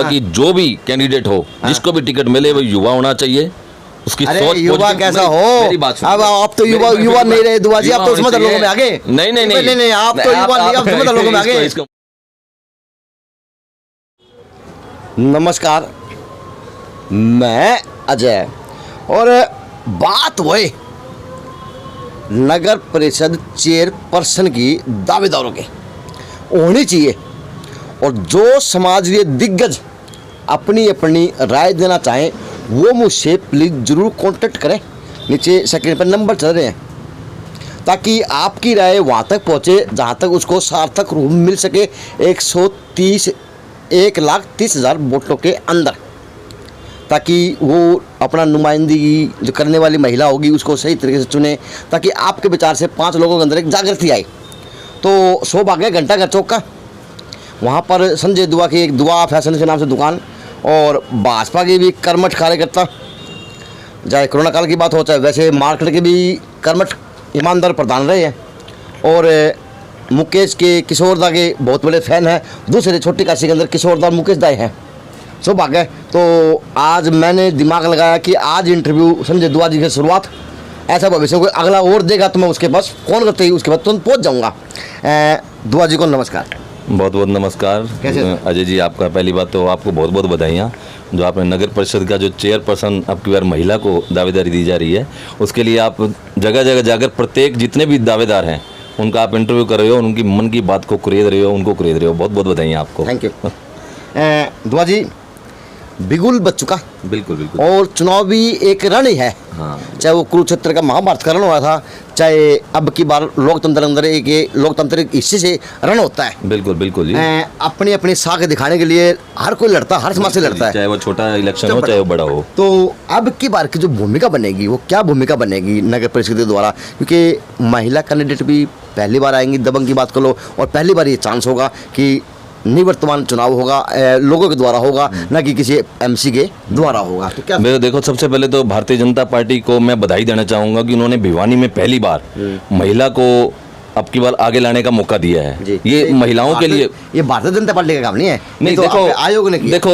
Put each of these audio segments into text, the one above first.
कि जो भी कैंडिडेट हो, जिसको भी टिकट मिले वो युवा होना चाहिए, उसकी सोच युवा कैसा हो। मेरी बात सुनो। अब आप तो युवा नहीं रहे दुआ जी, आप तो समझदार लोगों में आगे। नहीं, आप तो युवा नहीं, आप समझदार लोगों में आगे। नमस्कार, मैं अजय, और बात वही नगर परिषद चेयरपर्सन की दावेदारों की होनी चाहिए, और जो समाजीय दिग्गज अपनी अपनी राय देना चाहें वो मुझसे प्लीज़ ज़रूर कांटेक्ट करें। नीचे स्क्रीन पर नंबर चल रहे हैं, ताकि आपकी राय वहाँ तक पहुँचे जहाँ तक उसको सार्थक रूप मिल सके 1,30,000 वोटों के अंदर, ताकि वो अपना नुमाइंदगी जो करने वाली महिला होगी उसको सही तरीके से चुने, ताकि आपके विचार से 5 लोगों के अंदर एक जागृति आए। तो सौभाग्य घंटाघर चौक का वहाँ पर संजय दुआ की एक दुआ फैशन के नाम से दुकान, और भाजपा की भी कर्मठ कार्यकर्ता, चाहे कोरोना काल की बात हो चाहे वैसे मार्केट के भी कर्मठ ईमानदार प्रधान रहे हैं, और मुकेश के किशोरदा के बहुत बड़े फैन हैं। दूसरे छोटी काशी के अंदर किशोरदा मुकेश दाई हैं। सौभाग्य। तो आज मैंने दिमाग लगाया कि आज इंटरव्यू संजय दुआ जी की शुरुआत, ऐसा भविष्य कोई अगला और देगा तो मैं उसके पास फ़ोन करते ही उसके बाद तुरंत पहुँच जाऊँगा। दुआ जी को नमस्कार। बहुत बहुत नमस्कार। अजय जी, आपका पहली बात तो आपको बहुत बहुत बधाइयाँ, जो आपने नगर परिषद का जो चेयरपर्सन अब की बार महिला को दावेदारी दी जा रही है, उसके लिए आप जगह जगह जाकर प्रत्येक जितने भी दावेदार हैं उनका आप इंटरव्यू कर रहे हो, उनकी मन की बात को कुरेद रहे हो, उनको कुरेद रहे हो। बहुत बहुत बधाइयाँ आपको। Thank you. दुआ जी, बिगुल बच चुका, बिल्कुल बिल्कुल, और चुनाव भी एक रण ही है। हाँ। चाहे वो कुरुक्षेत्र का महाभारत का रण हुआ था, चाहे अब की बार लोकतंत्र अंदर एक लोकतांत्रिक हिस्से से रण होता है। बिल्कुल बिल्कुल जी। अपनी अपनी साख दिखाने के लिए हर कोई लड़ता, हर समाज से लड़ता है, चाहे वो छोटा इलेक्शन हो चाहे वो बड़ा हो। तो अब की बार की जो भूमिका बनेगी वो क्या भूमिका बनेगी नगर परिषद के द्वारा, क्योंकि महिला कैंडिडेट भी पहली बार आएंगी, दबंग की बात कर लो, और पहली बार ये चांस होगा कि निवर्तमान चुनाव होगा, लोगों के द्वारा होगा, ना कि किसी एमसी के द्वारा होगा। तो क्या मेरे देखो, सबसे पहले तो भारतीय जनता पार्टी को मैं बधाई देना चाहूँगा कि उन्होंने भिवानी में पहली बार महिला को अब की बार आगे लाने का मौका दिया है। ये महिलाओं के लिए, ये भारतीय जनता पार्टी का काम नहीं है। नहीं, तो देखो आयोग ने किया, देखो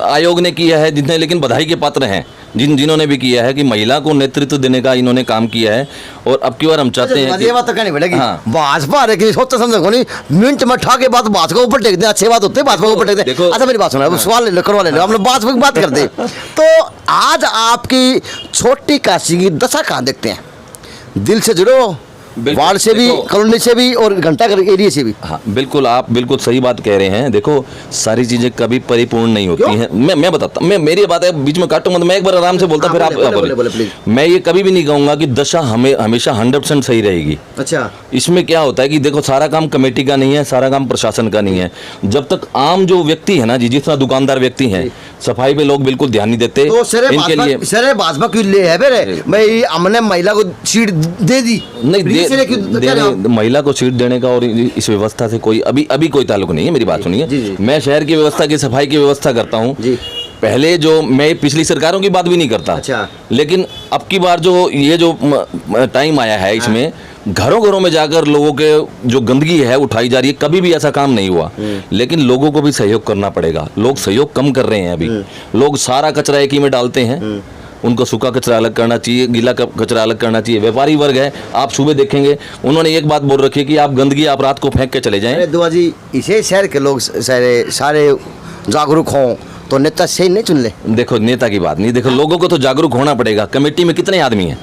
आयोग ने किया है जितने, लेकिन बधाई के पात्र हैं जिन्होंने भी किया है कि महिला को नेतृत्व देने का इन्होंने काम किया है। और अब की बार हम चाहते हैं, ये बात तो कहनी पड़ेगी। हाँ। भाजपा सोचते समझे को नहीं, मिनट में ठा के बात भाजपा ऊपर टेक दे, अच्छी बात होती है भाजपा ऊपर टेक दे। अच्छा मेरी बात सुना, सवाल करवा ले, आपने भाजपा की बात कर दी। तो आज आपकी छोटी काशी की दशा कहाँ देखते हैं? दिल से जुड़ो, वार्ड से भी, कॉलोनी से भी, और घंटाघर एरिया से भी। हाँ बिल्कुल, आप बिल्कुल सही बात कह रहे हैं। देखो, सारी चीजें कभी परिपूर्ण नहीं होती हैं। मैं बताता, मैं मेरी बात है, बीच में काटूंगा, मैं एक बार आराम से बोलता, फिर आप बोले। मैं ये कभी भी नहीं कहूंगा कि दशा हमेशा 100% सही रहेगी। अच्छा, इसमें क्या होता है कि देखो, सारा काम कमेटी का नहीं है, सारा काम प्रशासन का नहीं है। जब तक आम जो व्यक्ति है ना जी, जिस तरह दुकानदार व्यक्ति हैं, सफाई पे लोग बिल्कुल ध्यान नहीं देते। तो इनके लिए सर भाजपा क्यों ले है फिर? भाई हमने महिला को सीट दे दी, नहीं महिला को सीट देने का और इस व्यवस्था से कोई अभी कोई ताल्लुक नहीं है। मेरी बात सुनिए, मैं शहर की व्यवस्था की, सफाई की व्यवस्था करता हूँ। पहले जो मैं पिछली सरकारों की बात भी नहीं करता। अच्छा। लेकिन अब की बार जो ये जो टाइम आया है, इसमें घरों घरों में जाकर लोगों के जो गंदगी है उठाई जा रही है। कभी भी ऐसा काम नहीं हुआ, लेकिन लोगों को भी सहयोग करना पड़ेगा। लोग सहयोग कम कर रहे हैं। अभी लोग सारा कचरा एक ही में डालते हैं। उनको सूखा कचरा अलग करना चाहिए, गीला कचरा अलग करना चाहिए। व्यापारी वर्ग है, आप सुबह देखेंगे उन्होंने एक बात बोल रखी है कि आप गंदगी आप रात को फेंक के चले जाएं। अरे दुआ जी, इसे शहर के लोग सारे जागरूक हों तो नेता सही नहीं चुन ले। देखो, नेता की बात नहीं, देखो लोगों को तो जागरूक होना पड़ेगा। कमेटी में कितने आदमी हैं?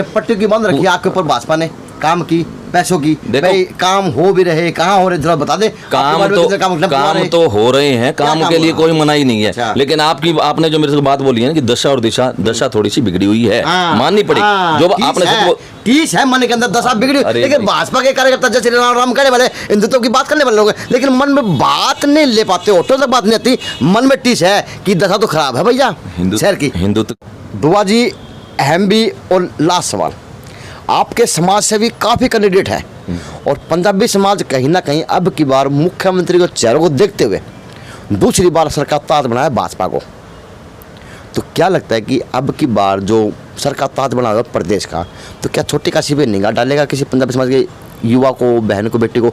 पट्टी की बंद रखी आपके ऊपर भाजपा ने, काम की, पैसों की। भाई काम हो भी रहे, कहाँ हो रहे जरा बता दे। काम तो हो रहे हैं, काम के लिए कोई मनाही नहीं है। अच्छा। लेकिन आपने जो मेरे से बात बोली है ना कि दशा और दशा थोड़ी सी बिगड़ी हुई है, माननी पड़ेगी। जो आपने तीस है मन के अंदर दशा बिगड़ी, लेकिन भाजपा के कार्यकर्ता जैसे राम कहने वाले, हिंदुत्व की बात करने वाले लोग, लेकिन मन में बात नहीं ले पाते, ऑटो तक बात नहीं आती, मन में टीस है कि दशा तो खराब है भैया शहर की। हिंदुत्व। दुआ जी, अहम भी और लास्ट सवाल, आपके समाज से भी काफ़ी कैंडिडेट है, और पंजाबी समाज कहीं ना कहीं अब की बार मुख्यमंत्री के चेहरों को देखते हुए दूसरी बार सरकार ताज बनाया भाजपा को। तो क्या लगता है कि अब की बार जो सरकार ताज बना हुआ प्रदेश का, तो क्या छोटी काशी पे निगाह डालेगा किसी पंजाबी समाज के युवा को, बहन को, बेटी को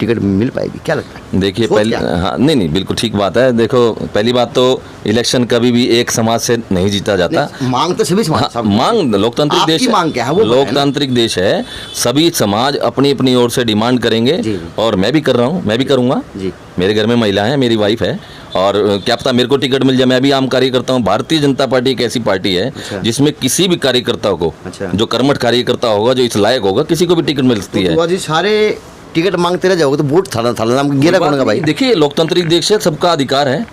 टिकट मिल पाएगी, क्या लगता है? देखिए सोच पहले, क्या? हाँ नहीं नहीं बिल्कुल ठीक बात है। देखो पहली बात तो इलेक्शन कभी भी एक समाज से नहीं जीता जाता। नहीं, मांग तो सभी समाज, हाँ, मांग लोकतांत्रिक आपकी देश है, मांग क्या है वो बताएं ना। लोकतांत्रिक देश है, सभी समाज अपनी अपनी ओर से डिमांड करेंगे जी। और मैं भी कर रहा हूँ, मैं भी करूँगा। जी। मेरे घर में महिला है, मेरी वाइफ है, और क्या पता मेरे को टिकट मिल जाए, मैं भी आम कार्यकर्ता हूँ। भारतीय जनता पार्टी एक ऐसी पार्टी है अच्छा। जिसमें किसी भी कार्यकर्ता को, अच्छा। जो कर्मठ कार्यकर्ता होगा, जो इस लायक होगा, किसी को भी टिकट मिलती है। तो जी सारे टिकट मांगते रह जाओगे तो वोट थाना थाना नाम गिरा कौन का भाई? देखिए लोकतांत्रिक देश है, सबका अधिकार है,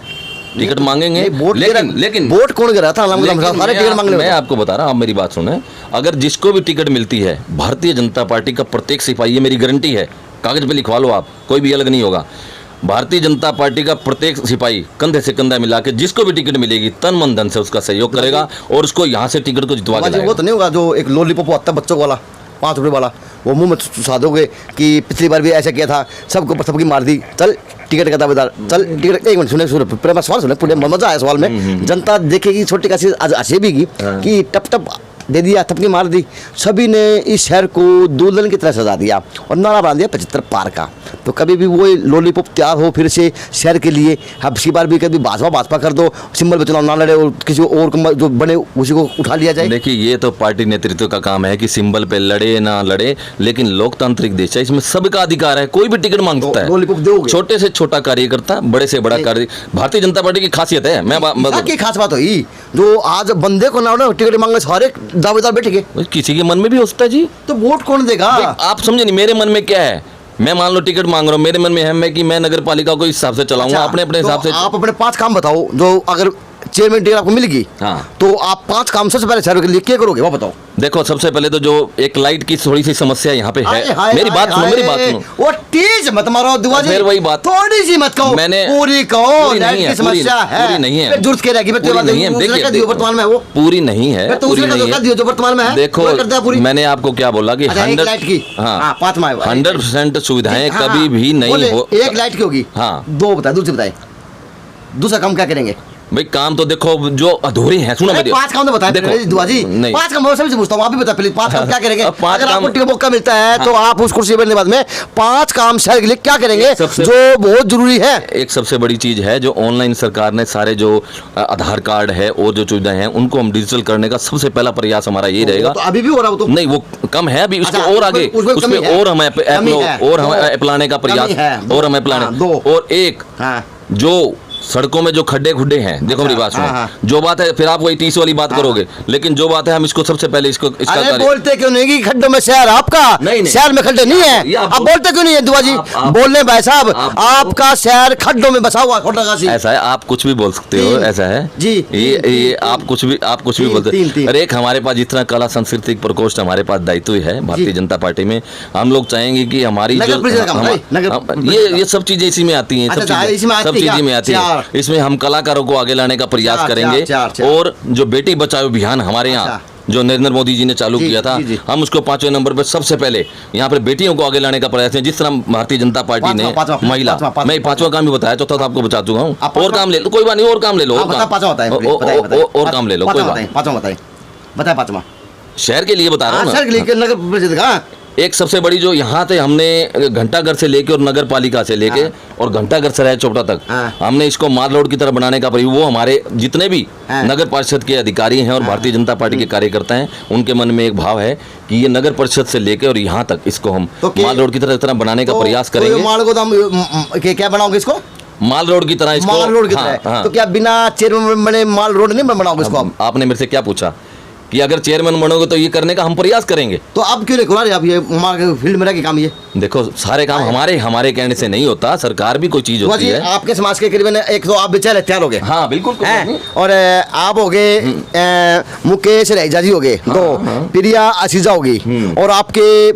टिकट मांगेंगे। नहीं, वोट लेकिन वोट कौन गिरा था? लेकिन सारे टिकट मांग मैं ले। आपको बता रहा हूँ, आप मेरी बात सुने। अगर जिसको भी टिकट मिलती है, भारतीय जनता पार्टी का प्रत्येक सिपाही, ये मेरी गारंटी है, कागज पे लिखवा लो आप, कोई भी अलग नहीं होगा। भारतीय जनता पार्टी का प्रत्येक सिपाही कंधे से कंधा मिला के जिसको भी टिकट मिलेगी, तन मन धन से उसका सहयोग करेगा और उसको यहाँ से टिकट को जितवा के वो लाएगा। तो नहीं होगा जो एक लॉलीपॉप आता है बच्चों वाला, 5 रुपये वाला, वो मुंह में चुसा दोगे कि पिछली बार भी ऐसा किया था, सबको सबकी मार दी, चल टिकट का दावेदार, चल टिकट। एक मिनट सुने सुने पूरा सवाल सुने, पूरे मजा आया सवाल में। जनता देखेगी छोटी का आज हंसेगी कि टप टप दे दिया, थपकी मार दी। सभी ने इस शहर को दुल्हन की तरह सजा दिया और नारा बांध दिया 75 पार का। तो कभी भी वो लॉलीपॉप तैयार हो फिर से शहर के लिए, अब की बार भी कभी भाजपा कर दो, सिंबल पे चुनाव ना लड़े और किसी और को जो बने उसी को उठा लिया जाए। देखिए ये तो पार्टी नेतृत्व का काम है कि सिंबल पे लड़े ना लड़े, लेकिन लोकतांत्रिक देश है, इसमें सबका अधिकार है, कोई भी टिकट मांग सकता है। लॉलीपॉप दोगे? छोटे से छोटा कार्यकर्ता, बड़े से बड़ा कार्य, भारतीय जनता पार्टी की खासियत है। मैं की खास बात हुई जो आज बंदे को ना टिकट मांगने सारे दावेदार बैठ गए, किसी के मन में भी हो सकता है जी। तो वोट कौन देगा? आप समझे नहीं, मेरे मन में क्या है, मैं मान लो टिकट मांग रहा हूँ, मेरे मन में है मैं कि मैं नगर पालिका को इस हिसाब से चलाऊंगा, अपने अपने हिसाब से। आप अपने 5 काम बताओ जो अगर चेयरमैन टिकट आपको मिलेगी, हाँ। तो आप 5 काम सबसे पहले शहर के लिए क्या करोगे वो बताओ? देखो सबसे पहले तो जो एक लाइट की थोड़ी सी समस्या यहाँ पे है, मेरी बात सुनो, मेरी बात सुनो। वो तेज मत मारो दुआ जी, फिर वही बात, थोड़ी सी मत कहो, मैंने पूरी कहो। पूरी नहीं है, लाइट की समस्या है, पूरी नहीं है, फिर जुर्त के रहेगी, फिर पूरी नहीं है। देखिए वर्तमान में वो पूरी नहीं है, पूरी नहीं है जो वर्तमान में है। देखो मैंने आपको क्या बोला कि 100% सुविधाएं कभी भी नहीं हो। एक लाइट की होगी, हाँ 2 बताए, दूसरी बताए, दूसरा काम क्या करेंगे भाई? काम तो देखो जो अधूरे हैं, सुनो मेरी 5 काम तो बताए दुआ जी। 5 काम मैं सभी से पूछता हूँ, आप भी बताओ प्लीज 5 काम क्या करेंगे? अगर आपको टिकट मौका मिलता है तो आप उस कुर्सी बैठने बाद में 5 काम शहर के लिए क्या करेंगे जो बहुत जरूरी है? एक सबसे बड़ी चीज है जो ऑनलाइन सरकार ने सारे जो आधार कार्ड है और जो सुविधाएं हैं उनको हम डिजिटल करने का सबसे पहला प्रयास हमारा ये रहेगा। तो अभी भी हो रहा हो तो नहीं, वो कम है अभी, उसको और आगे उसमें और हम अप्लाने का प्रयास, और हम अप्लाने, और एक जो सड़कों में जो खड्डे खुड्डे हैं, देखो मेरी बात सुनो, जो बात है फिर आप वही 30 वाली बात करोगे, लेकिन जो बात है हम इसको सबसे पहले इसका बोलते क्यों नहीं कि खड्डों में शहर आपका? नहीं, शहर में खड्डे नहीं है, आप बोलते क्यों नहीं है दुआ जी? बोलने भाई साहब, आपका शहर खड्डों में बसा हुआ है। ऐसा है, आप कुछ भी बोल सकते हो, ऐसा है जी। ये आप कुछ भी बोलते। अरे एक हमारे पास जितना कला सांस्कृतिक प्रकोष्ठ हमारे पास दायित्व है भारतीय जनता पार्टी में, हम लोग चाहेंगे कि हमारी ये सब चीजें इसी में आती हैं, सब चीजें में आती है। इसमें हम कलाकारों को आगे लाने का प्रयास करेंगे, और जो बेटी बचाओ अभियान हमारे यहाँ जो नरेंद्र मोदी जी ने चालू किया था, हम उसको 5वें नंबर पर सबसे पहले यहाँ पर बेटियों को आगे लाने का प्रयास है। जिस तरह भारतीय जनता पार्टी ने महिला, मैं 5वां काम भी बताया, चौथा तो आपको बता चुका हूँ। और काम ले लो, कोई बात नहीं, और काम ले लो, और काम ले लो, कोई बात। बताए 5वां शहर के लिए बता रहा हूँ, शहर के लिए नगर परिषद का एक सबसे बड़ी जो यहाँ से हमने घंटाघर से लेके और नगर पालिका से लेके और घंटाघर से रहे चोपड़ा तक हमने इसको माल रोड की तरह बनाने का वो हमारे जितने भी नगर परिषद के अधिकारी हैं और भारतीय जनता पार्टी के कार्यकर्ता हैं, उनके मन में एक भाव है कि ये नगर परिषद से लेके और यहाँ तक इसको हम माल रोड की तरह बनाने का प्रयास करेंगे। माल गोदाम क्या बनाओगे इसको? माल रोड की तरह इसको, माल रोड की तरह। तो क्या बिना चेयरमैन बने माल रोड नहीं बनाओगे इसको? आपने मेरे से क्या पूछा कि अगर चेयरमैन बनोगे तो ये करने का हम प्रयास करेंगे। तो अब क्यों नहीं खुला रहे? आप ये फील्ड में रह के काम, ये देखो सारे काम हमारे कहने से नहीं होता, सरकार भी कोई चीज होती है। आपके समाज के करीबन एक तो आप बेचारे तैयार हो गए, हाँ बिल्कुल, और आप हो गए मुकेश रैजा जी हो गए, तो प्रिया असीजा होगी, और आपके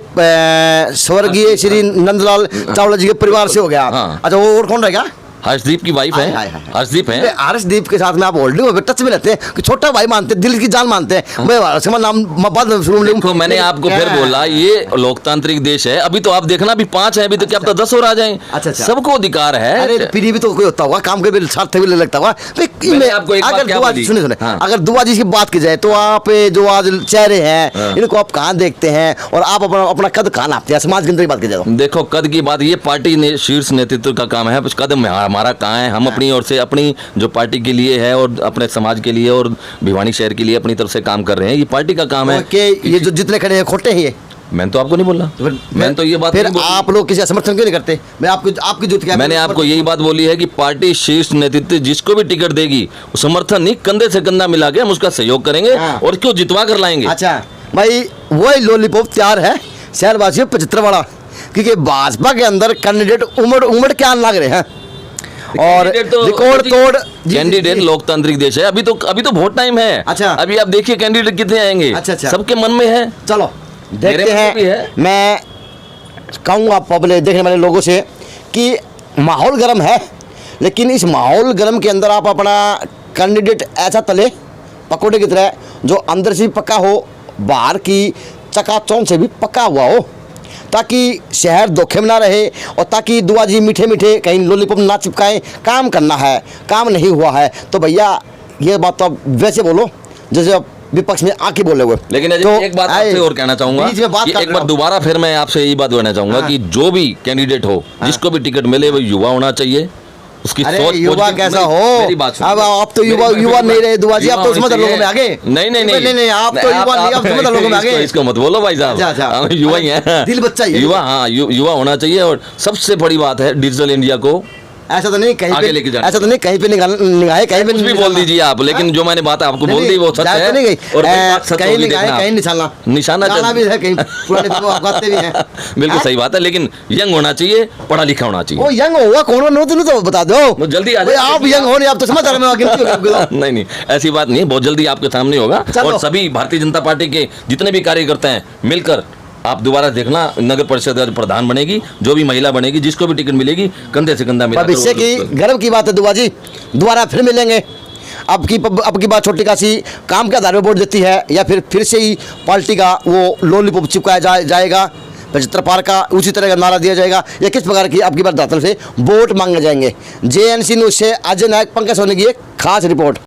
स्वर्गीय श्री नंदलाल चावला जी के परिवार से हो गया। अच्छा, वो और कौन रहेगा? हर्षदीप की वाइफ हाय, हाय, है, हाय। हर्षदीप है। हर्षदीप के साथ में आप होल्डिंग में टच में रहते हैं कि छोटा भाई मानते हैं, दिल की जान मानते हैं। मैं हर्षमा नाम बाद में शुरू में देखो मैंने आपको फिर बोला, ये लोकतांत्रिक देश है। अभी तो आप देखना भी 5 है, अभी तो क्या पता 10 और आ जाएं। अच्छा, अच्छा। सबको अधिकार है। अरे फिर भी तो कोई होता होगा काम के भी स्वार्थ भी लगता होगा। मैंने आपको एक बात अगर क्या दुआ बोली? सुने हाँ। अगर दुआ जी की बात की जाए तो आप जो आज चेहरे हैं इनको आप कहाँ देखते हैं और आप अपना अपना कद कहाँ नापते हैं समाज के अंदर की बात की जाए तो? देखो कद की बात, ये पार्टी ने शीर्ष नेतृत्व का काम है। कद हमारा कहाँ है? हम अपनी ओर से अपनी जो पार्टी के लिए है और अपने समाज के लिए और भिवानी शहर के लिए अपनी तरफ से काम कर रहे हैं। ये पार्टी का काम है। कि ये जो जितने खड़े हैं खोटे हैं ये? मैंने तो आपको नहीं बोला, मैंने तो ये बात फिर नहीं बोली। आप लोग किसी का समर्थन क्यों नहीं करते? मैं आपकी आपकी जो मैंने आपको यही बात बोली है कि पार्टी शीर्ष नेतृत्व जिसको भी टिकट देगी वो समर्थन नहीं, कंधे से कंधा मिला के हम उसका सहयोग करेंगे हाँ। और क्यों जितवा कर लाएंगे। अच्छा भाई वही लॉलीपॉप तैयार है शहरवासियों 75 वाला, क्योंकि भाजपा के अंदर कैंडिडेट उमड़ उमड़ के आने लग रहे हैं और रिकॉर्ड तोड़ कैंडिडेट। लोकतांत्रिक देश है, अभी तो बहुत टाइम है। अच्छा। अभी आप देखिए कैंडिडेट कितने आएंगे। अच्छा, अच्छा। सबके मन में है। चलो मेरे देखते मन में भी हैं। है। मैं कहूँगा पब्लिक देखने वाले लोगों से कि माहौल गर्म है, लेकिन इस माहौल गर्म के अंदर आप अपना कैंडिडेट ऐसा तले पकौड़े की तरह जो अंदर से भी पका हो, बाहर की चकाचौंध से भी पका हुआ हो, ताकि शहर धोखे में ना रहे और ताकि दुआ जी मीठे मीठे कहीं लॉलीपॉप ना चिपकाएं। काम करना है, काम नहीं हुआ है तो भैया ये बात तो आप वैसे बोलो जैसे आप विपक्ष में आके बोले हुए। लेकिन अजय, तो एक बात आपसे और कहना चाहूंगा बीच में बात कि कर एक रहा बार हूं। दोबारा फिर मैं आपसे यही बात कहना चाहूंगा कि जो भी कैंडिडेट हो, जिसको भी टिकट मिले, वो युवा होना चाहिए। उसकी अरे सोच युवा positive- कैसा मेरी- हो? मेरी बात सुनो। अब आप तो युवा मेरी- युवा नहीं रहे दुआ जी, आप तो युवा समझदार होनी लोगों में आगे। चाहिए। नहीं आप तो युवा नहीं, आप समझदार लोगों में आगे। इसको मत बोलो भाई साहब, अच्छा, अच्छा। हम युवा ही हैं। दिल बच्चा ही है। युवा, हाँ युवा होना चाहिए। और सबसे बड़ी बात है डिजिटल इंडिया को ऐसा तो नहीं कहीं आगे पे, लेके जाना। ऐसा तो नहीं कहीं पे निगाहे कहीं पे कुछ भी बोल दीजिए आप, लेकिन जो मैंने बात आपको बोल दी वो सच है। नहीं गई और वही बात सच कहीं होगी, निगाहे देखना कहीं आप। निशाना निशाना गाना भी है कहीं पुराने फिल्मों आप गाते भी हैं। बिल्कुल सही बात है, लेकिन यंग होना चाहिए, पढ़ा लिखा होना चाहिए। वो यंग होगा कौन हो तो बता दो। वो जल्दी आ भाई जाए। आप यंग हो नहीं, आप तो समझदार में गिनती होगी आपकी तो। नहीं ऐसी बात नहीं है, बहुत जल्दी आपके सामने होगा। चलो। और सभी भारतीय जनता पार्टी के जितने भी कार्यकर्ता हैं मिलकर आप दोबारा देखना, नगर परिषद का प्रधान बनेगी, जो भी महिला बनेगी, जिसको भी टिकट मिलेगी, कंधे से कंधा मिलाकर भविष्य की वो- गर्व की बात है दुआ जी, दोबारा फिर मिलेंगे। अब की बात छोटी कासी काम के आधार पर वोट देती है या फिर से ही पार्टी का वो लॉलीपॉप चिपकाया जाएगा, 75 पार का उसी तरह का नारा दिया जाएगा, या किस प्रकार की अब की बार दातल से वोट मांगे जाएंगे। JNC न्यूज़ से अजय नायक, पंकज सोनी की एक खास रिपोर्ट।